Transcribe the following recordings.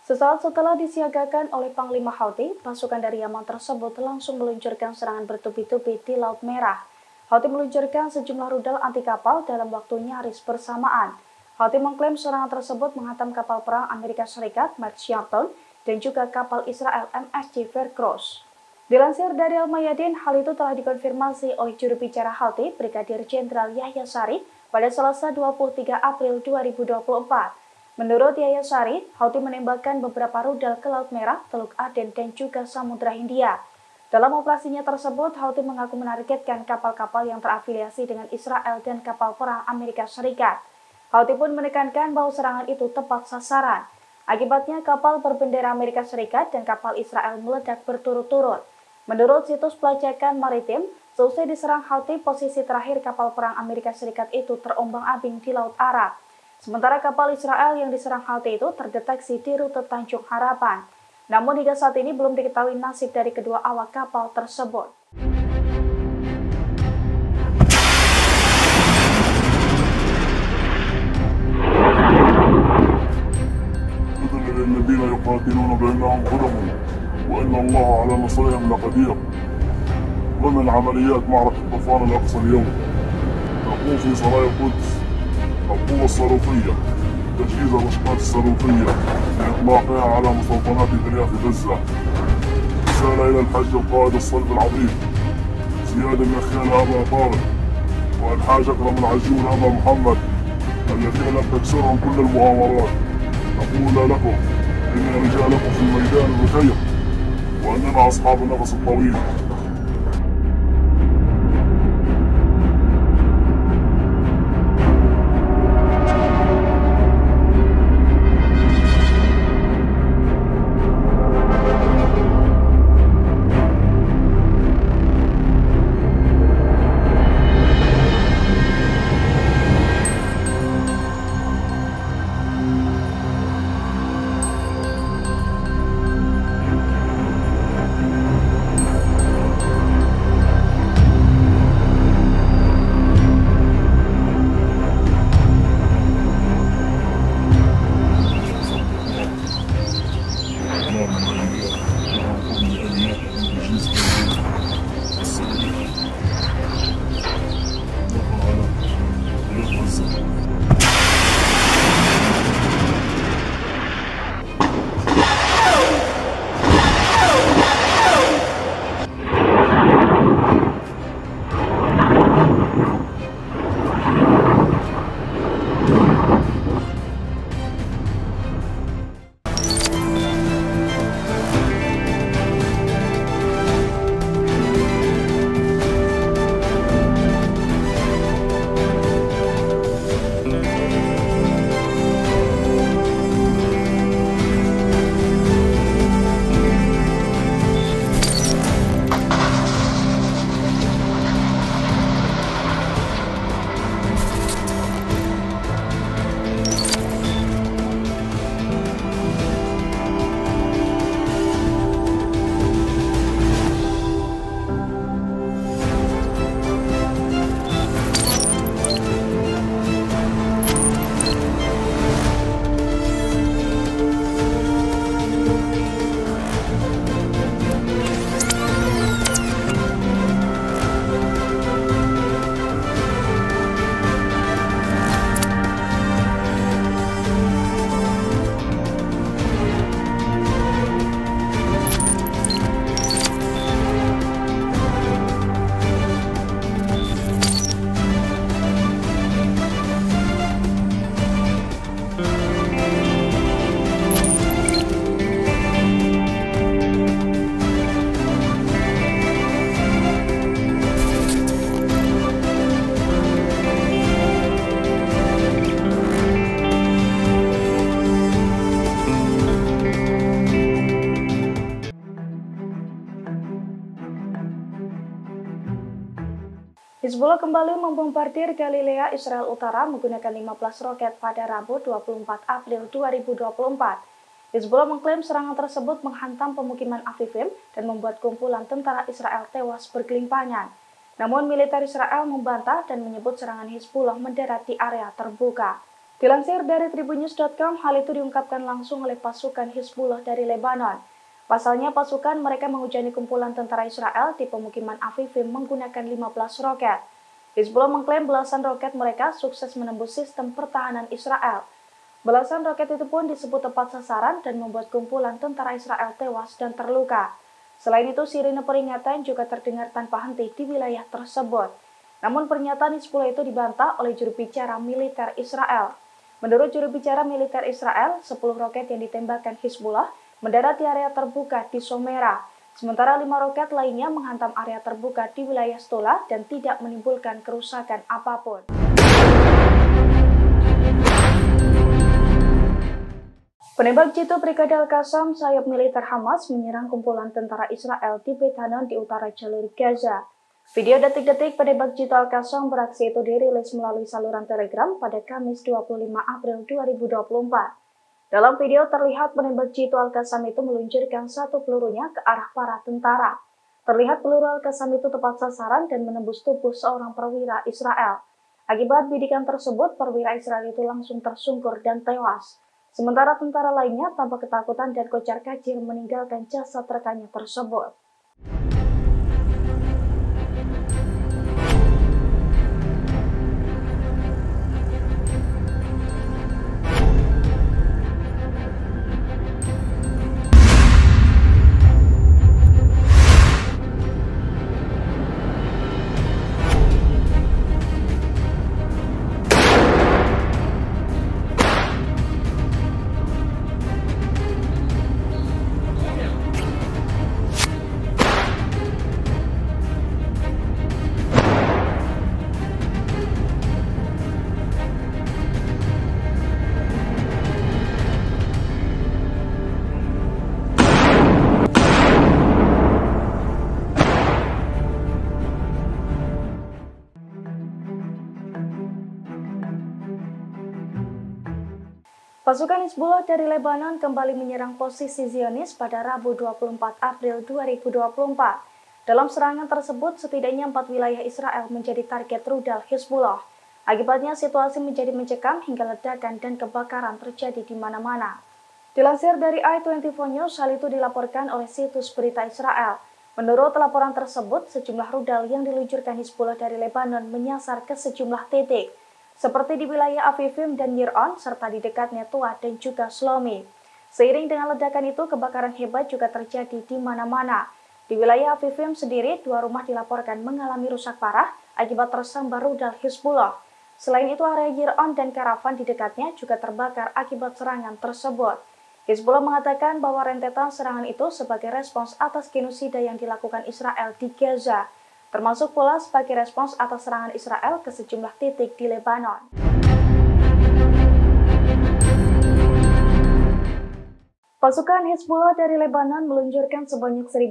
Sesaat setelah disiagakan oleh Panglima Houthi, pasukan dari Yaman tersebut langsung meluncurkan serangan bertubi-tubi di Laut Merah. Houthi meluncurkan sejumlah rudal anti kapal dalam waktu nyaris bersamaan. Houthi mengklaim serangan tersebut menghantam kapal perang Amerika Serikat Max Shelton dan juga kapal Israel MSC Vercross. Dilansir dari Al-Mayadin, hal itu telah dikonfirmasi oleh juru bicara Houthi, Brigadir Jenderal Yahya Saree, pada Selasa 23 April 2024. Menurut Yahya Saree, Houthi menembakkan beberapa rudal ke Laut Merah, Teluk Aden, dan juga Samudra Hindia. Dalam operasinya tersebut, Houthi mengaku menargetkan kapal-kapal yang terafiliasi dengan Israel dan kapal perang Amerika Serikat. Houthi pun menekankan bahwa serangan itu tepat sasaran. Akibatnya, kapal berbendera Amerika Serikat dan kapal Israel meledak berturut-turut. Menurut situs pelacakan maritim, seusai diserang Houthi, posisi terakhir kapal perang Amerika Serikat itu terombang-ambing di Laut Arab. Sementara kapal Israel yang diserang Houthi itu terdeteksi di rute Tanjung Harapan. Namun hingga saat ini belum diketahui nasib dari kedua awak kapal tersebut. الذين يقاتلون بأنهم ظلموا وإن الله على نصرهم لقدير. ضمن عمليات معركة طوفان الأقصى اليوم نقوم في سرايا القدس القوة الصاروخية تجهيز الرشقات الصاروخية لإطلاقها على مستوطنات ترياف غزة. رسالة إلى الحج القائد الصلب العظيم زيادة من خيال أبا طارق والحاج أكرم العجول أبا محمد الذين لم تكسرهم كل المؤامرات. نقول لكم إن رجالكم في الميدان بخير وأننا أصحاب النفس الطويل. Hizbullah kembali membombardir Galilea, Israel Utara menggunakan 15 roket pada Rabu 24 April 2024. Hizbullah mengklaim serangan tersebut menghantam pemukiman Afifim dan membuat kumpulan tentara Israel tewas bergelimpangan. Namun militer Israel membantah dan menyebut serangan Hizbullah mendarat di area terbuka. Dilansir dari tribunnews.com, hal itu diungkapkan langsung oleh pasukan Hizbullah dari Lebanon. Pasalnya, pasukan mereka menghujani kumpulan tentara Israel di pemukiman Afifim menggunakan 15 roket. Hizbullah mengklaim belasan roket mereka sukses menembus sistem pertahanan Israel. Belasan roket itu pun disebut tepat sasaran dan membuat kumpulan tentara Israel tewas dan terluka. Selain itu, sirine peringatan juga terdengar tanpa henti di wilayah tersebut. Namun pernyataan Hizbullah itu dibantah oleh juru bicara militer Israel. Menurut juru bicara militer Israel, 10 roket yang ditembakkan Hizbullah mendarat di area terbuka di Somera. Sementara 5 roket lainnya menghantam area terbuka di wilayah Stola dan tidak menimbulkan kerusakan apapun. Penembak jitu Brigade Al-Qassam, sayap militer Hamas, menyerang kumpulan tentara Israel di Beit Hanan di utara jalur Gaza. Video detik-detik penembak jitu Al-Qassam beraksi itu dirilis melalui saluran Telegram pada Kamis 25 April 2024. Dalam video terlihat penembak jitu Al-Qassam itu meluncurkan satu pelurunya ke arah para tentara. Terlihat peluru Al-Qassam itu tepat sasaran dan menembus tubuh seorang perwira Israel. Akibat bidikan tersebut, perwira Israel itu langsung tersungkur dan tewas. Sementara tentara lainnya tanpa ketakutan dan kocar-kacir meninggalkan jasad rekannya tersebut. Pasukan Hizbullah dari Lebanon kembali menyerang posisi Zionis pada Rabu 24 April 2024. Dalam serangan tersebut, setidaknya 4 wilayah Israel menjadi target rudal Hizbullah. Akibatnya situasi menjadi mencekam hingga ledakan dan kebakaran terjadi di mana-mana. Dilansir dari i24 News, hal itu dilaporkan oleh situs berita Israel. Menurut laporan tersebut, sejumlah rudal yang diluncurkan Hizbullah dari Lebanon menyasar ke sejumlah titik, seperti di wilayah Afifim dan Yiron, serta di dekatnya Tua dan juga Shlomi. Seiring dengan ledakan itu, kebakaran hebat juga terjadi di mana-mana. Di wilayah Afifim sendiri, 2 rumah dilaporkan mengalami rusak parah akibat tersambar rudal Hizbullah. Selain itu, area Yiron dan karavan di dekatnya juga terbakar akibat serangan tersebut. Hizbullah mengatakan bahwa rentetan serangan itu sebagai respons atas genosida yang dilakukan Israel di Gaza, termasuk pula sebagai respons atas serangan Israel ke sejumlah titik di Lebanon. Pasukan Hizbullah dari Lebanon meluncurkan sebanyak 1.650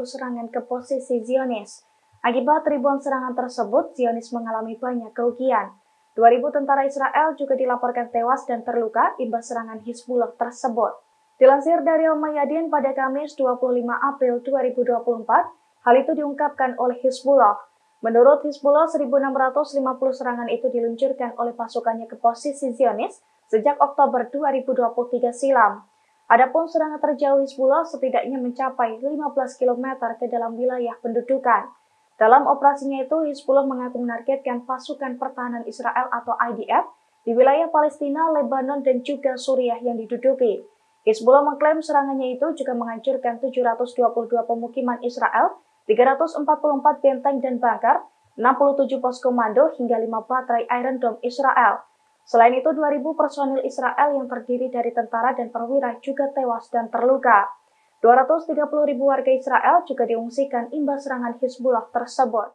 serangan ke posisi Zionis. Akibat ribuan serangan tersebut, Zionis mengalami banyak kerugian. 2.000 tentara Israel juga dilaporkan tewas dan terluka imbas serangan Hizbullah tersebut. Dilansir dari Al-Mayadin pada Kamis 25 April 2024, hal itu diungkapkan oleh Hizbullah. Menurut Hizbullah, 1.650 serangan itu diluncurkan oleh pasukannya ke posisi Zionis sejak Oktober 2023 silam. Adapun serangan terjauh Hizbullah setidaknya mencapai 15 km ke dalam wilayah pendudukan. Dalam operasinya itu, Hizbullah mengaku menargetkan pasukan pertahanan Israel atau IDF di wilayah Palestina, Lebanon, dan juga Suriah yang diduduki. Hizbullah mengklaim serangannya itu juga menghancurkan 722 pemukiman Israel, 344 benteng dan bunker, 67 pos komando hingga 5 baterai Iron Dome Israel. Selain itu, 2.000 personil Israel yang terdiri dari tentara dan perwira juga tewas dan terluka. 230.000 warga Israel juga diungsikan imbas serangan Hizbullah tersebut.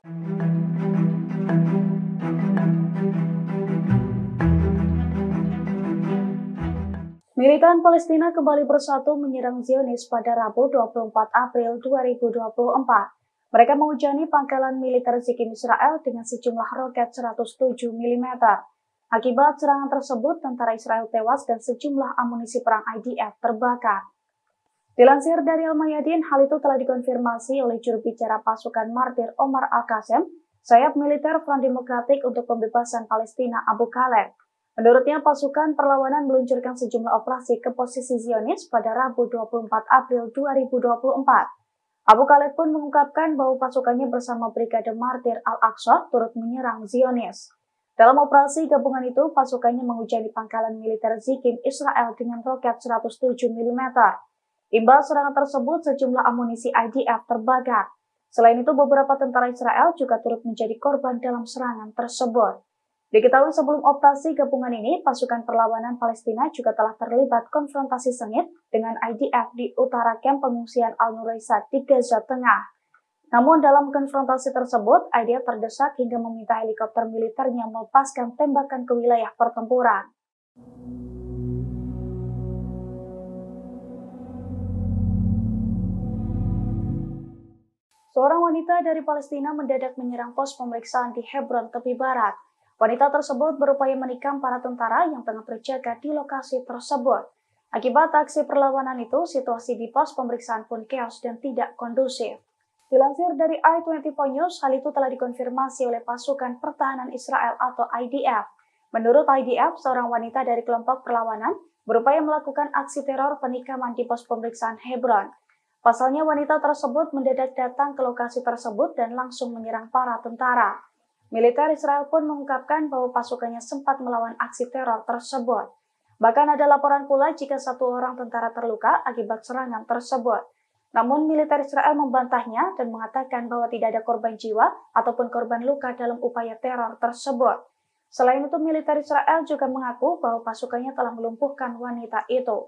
Militan Palestina kembali bersatu menyerang Zionis pada Rabu 24 April 2024. Mereka menghujani pangkalan militer Zikim Israel dengan sejumlah roket 107 mm. Akibat serangan tersebut, tentara Israel tewas dan sejumlah amunisi perang IDF terbakar. Dilansir dari Al-Mayadin, hal itu telah dikonfirmasi oleh juru bicara pasukan martir Omar Al-Qassam, sayap militer Front Demokratik untuk Pembebasan Palestina Abu Khaled. Menurutnya, pasukan perlawanan meluncurkan sejumlah operasi ke posisi Zionis pada Rabu 24 April 2024. Abu Khaled pun mengungkapkan bahwa pasukannya bersama Brigade Martir Al-Aqsa turut menyerang Zionis. Dalam operasi gabungan itu, pasukannya menghujani pangkalan militer Zikim Israel dengan roket 107 mm. Imbas serangan tersebut, sejumlah amunisi IDF terbakar. Selain itu, beberapa tentara Israel juga turut menjadi korban dalam serangan tersebut. Diketahui sebelum operasi gabungan ini, pasukan perlawanan Palestina juga telah terlibat konfrontasi sengit dengan IDF di utara kamp pengungsian Al-Nuraisat di Gaza Tengah. Namun dalam konfrontasi tersebut, IDF terdesak hingga meminta helikopter militernya melepaskan tembakan ke wilayah pertempuran. Seorang wanita dari Palestina mendadak menyerang pos pemeriksaan di Hebron, tepi barat. Wanita tersebut berupaya menikam para tentara yang tengah berjaga di lokasi tersebut. Akibat aksi perlawanan itu, situasi di pos pemeriksaan pun chaos dan tidak kondusif. Dilansir dari i24 News, hal itu telah dikonfirmasi oleh pasukan pertahanan Israel atau IDF. Menurut IDF, seorang wanita dari kelompok perlawanan berupaya melakukan aksi teror penikaman di pos pemeriksaan Hebron. Pasalnya, wanita tersebut mendadak datang ke lokasi tersebut dan langsung menyerang para tentara. Militer Israel pun mengungkapkan bahwa pasukannya sempat melawan aksi teror tersebut. Bahkan ada laporan pula jika satu orang tentara terluka akibat serangan tersebut. Namun militer Israel membantahnya dan mengatakan bahwa tidak ada korban jiwa ataupun korban luka dalam upaya teror tersebut. Selain itu, militer Israel juga mengaku bahwa pasukannya telah melumpuhkan wanita itu.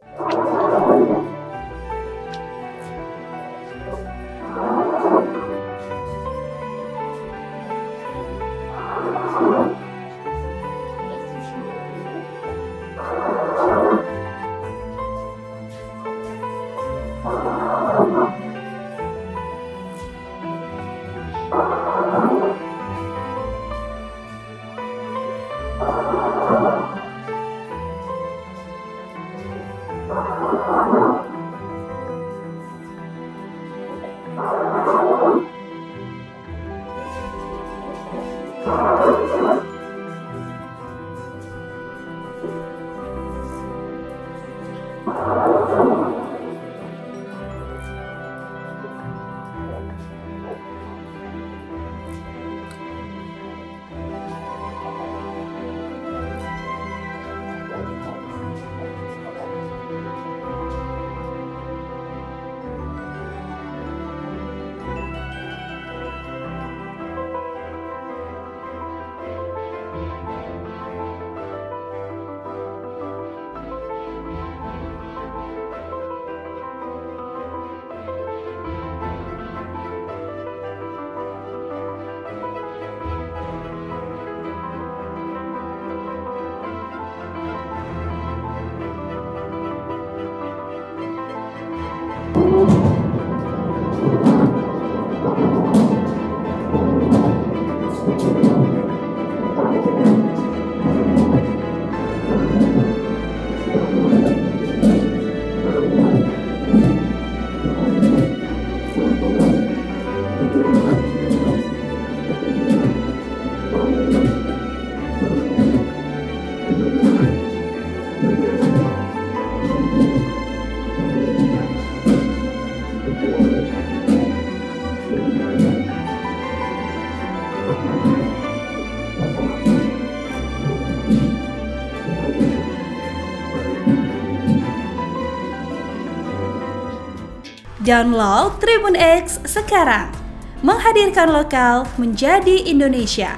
Download Tribun X sekarang, menghadirkan lokal menjadi Indonesia.